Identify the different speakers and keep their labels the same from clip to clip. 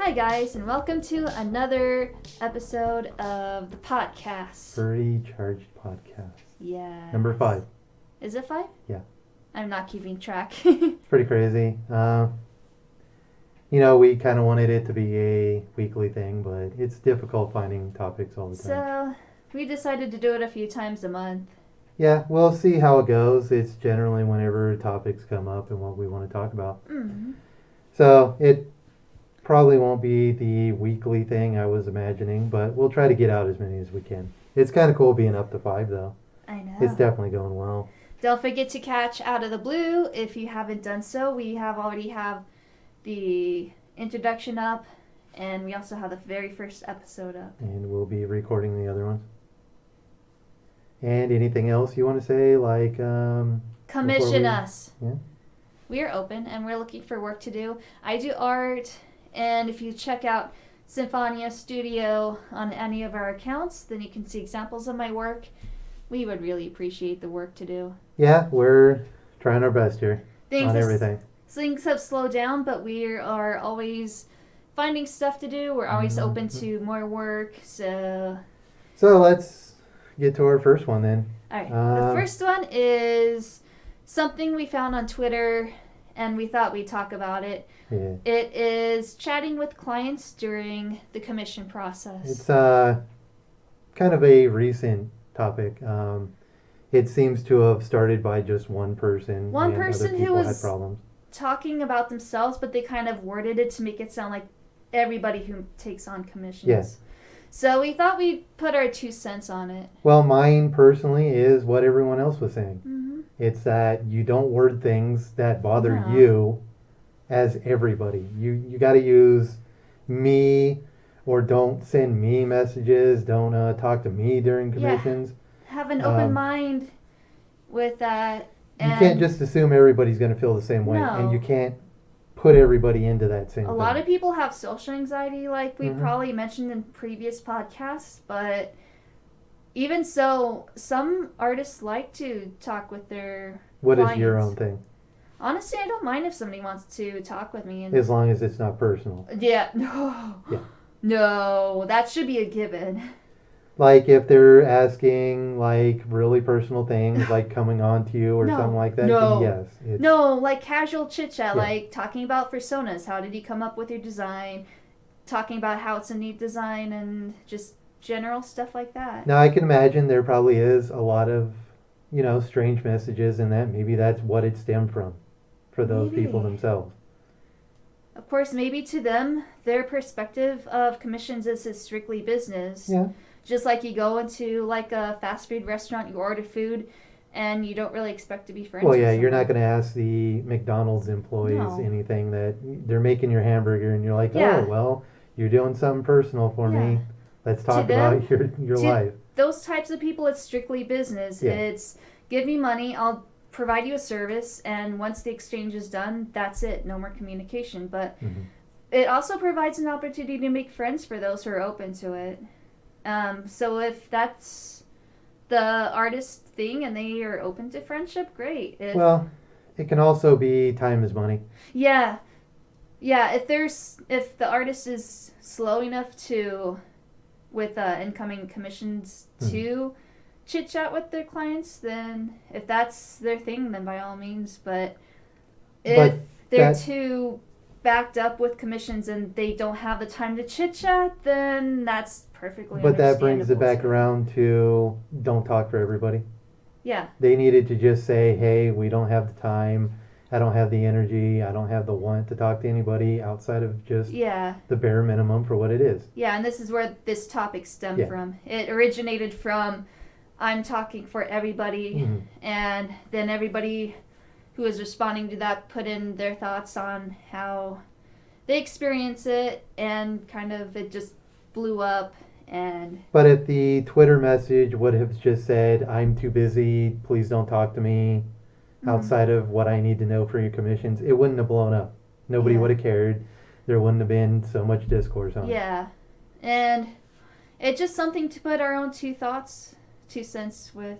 Speaker 1: Hi guys, and welcome to another episode of the podcast.
Speaker 2: Furry Charged Podcast.
Speaker 1: Yeah.
Speaker 2: Number 5.
Speaker 1: Is it 5?
Speaker 2: Yeah.
Speaker 1: I'm not keeping track.
Speaker 2: It's pretty crazy. We kind of wanted it to be a weekly thing, but it's difficult finding topics all the time.
Speaker 1: So, we decided to do it a few times a month.
Speaker 2: Yeah, we'll see how it goes. It's generally whenever topics come up and what we want to talk about.
Speaker 1: Mm-hmm.
Speaker 2: So, it probably won't be the weekly thing I was imagining, but we'll try to get out as many as we can. It's kind of cool being up to 5, though.
Speaker 1: I know.
Speaker 2: It's definitely going well.
Speaker 1: Don't forget to catch Out of the Blue. If you haven't done so, we already have the introduction up, and we also have the very first episode up.
Speaker 2: And we'll be recording the other ones. And anything else you want to say, like...
Speaker 1: Commission us.
Speaker 2: Yeah.
Speaker 1: We are open, and we're looking for work to do. I do art, and if you check out Symphonia Studio on any of our accounts, then you can see examples of my work. We would really appreciate the work to do.
Speaker 2: Yeah, we're trying our best here on everything.
Speaker 1: Things have slowed down, but we are always finding stuff to do. We're always open to more work. So
Speaker 2: let's get to our first one then.
Speaker 1: All right. The first one is something we found on Twitter, and we thought we'd talk about it.
Speaker 2: Yeah.
Speaker 1: It is chatting with clients during the commission process.
Speaker 2: It's kind of a recent topic. It seems to have started by just one person.
Speaker 1: One person
Speaker 2: other
Speaker 1: who
Speaker 2: people
Speaker 1: was
Speaker 2: had problems.
Speaker 1: talking about themselves, but they kind of worded it to make it sound like everybody who takes on commissions.
Speaker 2: Yes.
Speaker 1: So we thought we'd put our 2 cents on it.
Speaker 2: Well, mine personally is what everyone else was saying.
Speaker 1: Mm-hmm.
Speaker 2: It's that you don't word things that bother
Speaker 1: No.
Speaker 2: you as everybody. You got to use me, or don't send me messages. Don't talk to me during commissions.
Speaker 1: Have an open mind with that.
Speaker 2: You can't just assume everybody's going to feel the same way,
Speaker 1: No.
Speaker 2: and you can't put everybody into that same
Speaker 1: A
Speaker 2: thing.
Speaker 1: lot of people have social anxiety, like we probably mentioned in previous podcasts, but even so, some artists like to talk with their
Speaker 2: What
Speaker 1: clients.
Speaker 2: is your own thing?
Speaker 1: Honestly, I don't mind if somebody wants to talk with me.
Speaker 2: As long as it's not personal.
Speaker 1: Yeah, no.
Speaker 2: Yeah.
Speaker 1: No, that should be a given.
Speaker 2: Like if they're asking like really personal things, like coming on to you or
Speaker 1: No.
Speaker 2: something like that,
Speaker 1: No.
Speaker 2: then yes. It's,
Speaker 1: No, like casual chit chat,
Speaker 2: Yeah.
Speaker 1: like talking about personas. How did you come up with your design? Talking about how it's a neat design and just general stuff like that.
Speaker 2: Now I can imagine there probably is a lot of, strange messages, and that maybe that's what it stemmed from for those people
Speaker 1: Maybe.
Speaker 2: themselves.
Speaker 1: Of course, maybe to them, their perspective of commissions is strictly business.
Speaker 2: Yeah.
Speaker 1: Just like you go into like a fast food restaurant, you order food, and you don't really expect to be friends
Speaker 2: Well,
Speaker 1: with
Speaker 2: yeah, you're
Speaker 1: someone.
Speaker 2: not going to ask the McDonald's employees
Speaker 1: No.
Speaker 2: anything that they're making your hamburger, and you're like,
Speaker 1: Yeah.
Speaker 2: oh, well, you're doing something personal for
Speaker 1: Yeah.
Speaker 2: me. Let's talk
Speaker 1: them,
Speaker 2: about your
Speaker 1: to
Speaker 2: life.
Speaker 1: Those types of people, it's strictly business.
Speaker 2: Yeah.
Speaker 1: It's give me money, I'll provide you a service, and once the exchange is done, that's it. No more communication. But it also provides an opportunity to make friends for those who are open to it. So if that's the artist thing and they are open to friendship, great.
Speaker 2: Well, it can also be time is money.
Speaker 1: Yeah. If the artist is slow enough to, with incoming commissions to chit chat with their clients, then if that's their thing, then by all means. But if they're too backed up with commissions and they don't have the time to chit chat, then that's perfectly
Speaker 2: But that brings it
Speaker 1: understandable
Speaker 2: back
Speaker 1: too.
Speaker 2: around to don't talk for everybody.
Speaker 1: Yeah.
Speaker 2: They needed to just say, hey, we don't have the time. I don't have the energy. I don't have the want to talk to anybody outside of just the bare minimum for what it is.
Speaker 1: Yeah, and this is where this topic stemmed
Speaker 2: Yeah.
Speaker 1: from. It originated from I'm talking for everybody, and then everybody who was responding to that put in their thoughts on how they experience it, and kind of it just blew up.
Speaker 2: But if the Twitter message would have just said, I'm too busy, please don't talk to me, outside of what I need to know for your commissions, it wouldn't have blown up. Nobody would have cared. There wouldn't have been so much discourse on it.
Speaker 1: Yeah. And it's just something to put our own 2 cents with.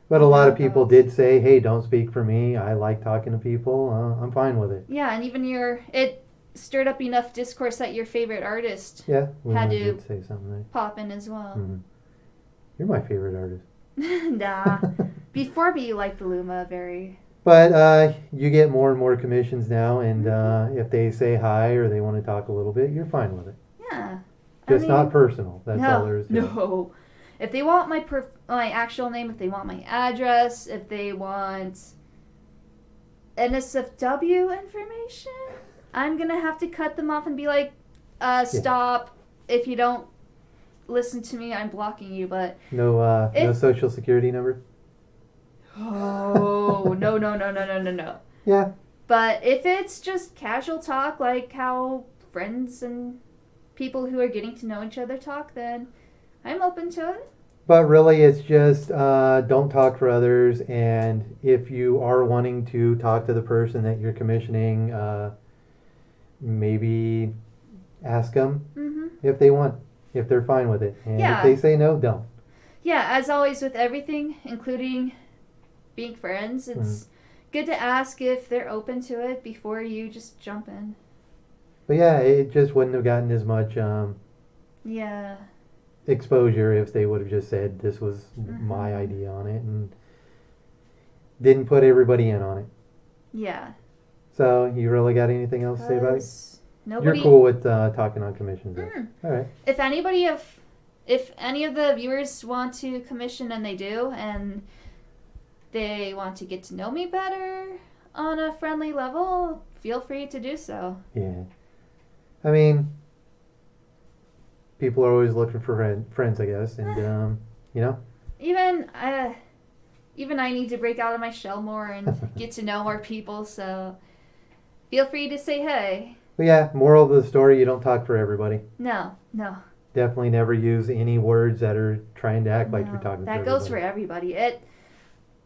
Speaker 2: But a lot of people did say, hey, don't speak for me. I like talking to people. I'm fine with it.
Speaker 1: Yeah, and even stirred up enough discourse that your favorite artist
Speaker 2: Yeah,
Speaker 1: had
Speaker 2: Luna
Speaker 1: to
Speaker 2: did say something there.
Speaker 1: pop in as well.
Speaker 2: Mhm. You're my favorite artist.
Speaker 1: Nah. Before me, you liked Luma very.
Speaker 2: But you get more and more commissions now, and if they say hi or they want to talk a little bit, you're fine with it.
Speaker 1: Yeah.
Speaker 2: Just not personal. That's all there is to it.
Speaker 1: No. If they want my actual name, if they want my address, if they want NSFW information, I'm gonna have to cut them off and be like, stop. If you don't listen to me, I'm blocking you. But
Speaker 2: no social security number.
Speaker 1: oh no.
Speaker 2: Yeah.
Speaker 1: But if it's just casual talk, like how friends and people who are getting to know each other talk, then I'm open to it.
Speaker 2: But really, it's just don't talk for others. And if you are wanting to talk to the person that you're commissioning, maybe ask them if they want, if they're fine with it. And if they say no, don't.
Speaker 1: Yeah, as always with everything, including being friends, it's good to ask if they're open to it before you just jump in.
Speaker 2: But yeah, it just wouldn't have gotten as much exposure if they would have just said this was my idea on it and didn't put everybody in on it.
Speaker 1: Yeah.
Speaker 2: So you really got anything else to say about it?
Speaker 1: Nobody...
Speaker 2: You're cool with talking on commissions. All right.
Speaker 1: If any of the viewers want to commission, and they do, and they want to get to know me better on a friendly level, feel free to do so.
Speaker 2: Yeah. I mean, people are always looking for friends, I guess, and you know.
Speaker 1: Even I need to break out of my shell more and get to know more people. So feel free to say hey.
Speaker 2: But yeah, moral of the story: you don't talk for everybody.
Speaker 1: No.
Speaker 2: Definitely never use any words that are trying to act like you're talking.
Speaker 1: That goes for everybody.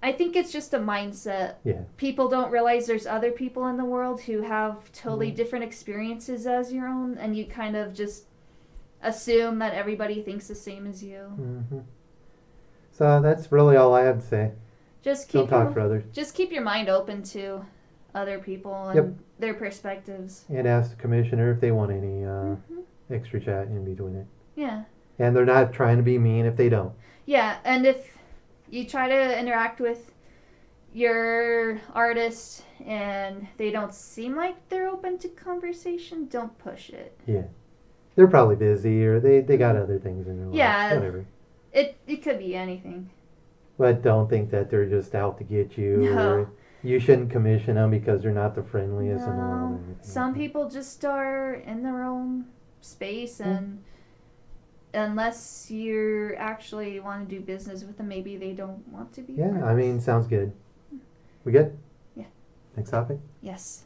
Speaker 1: I think it's just a mindset.
Speaker 2: Yeah.
Speaker 1: People don't realize there's other people in the world who have totally different experiences as your own, and you kind of just assume that everybody thinks the same as you.
Speaker 2: Mm-hmm. So that's really all I have to say. Don't talk for others.
Speaker 1: Just keep your mind open to other people and their perspectives.
Speaker 2: And ask the commissioner if they want any extra chat in between it.
Speaker 1: Yeah.
Speaker 2: And they're not trying to be mean if they don't.
Speaker 1: Yeah, and if you try to interact with your artist and they don't seem like they're open to conversation, don't push it.
Speaker 2: Yeah. They're probably busy or they got other things in their life.
Speaker 1: Yeah.
Speaker 2: Whatever.
Speaker 1: It could be anything.
Speaker 2: But don't think that they're just out to get you.
Speaker 1: No.
Speaker 2: Or you shouldn't commission them because they're not the friendliest in the world. Or anything
Speaker 1: some people just are in their own space, and unless you actually want to do business with them, maybe they don't want to be friends.
Speaker 2: I mean, sounds good. We good?
Speaker 1: Yeah.
Speaker 2: Next topic?
Speaker 1: Yes.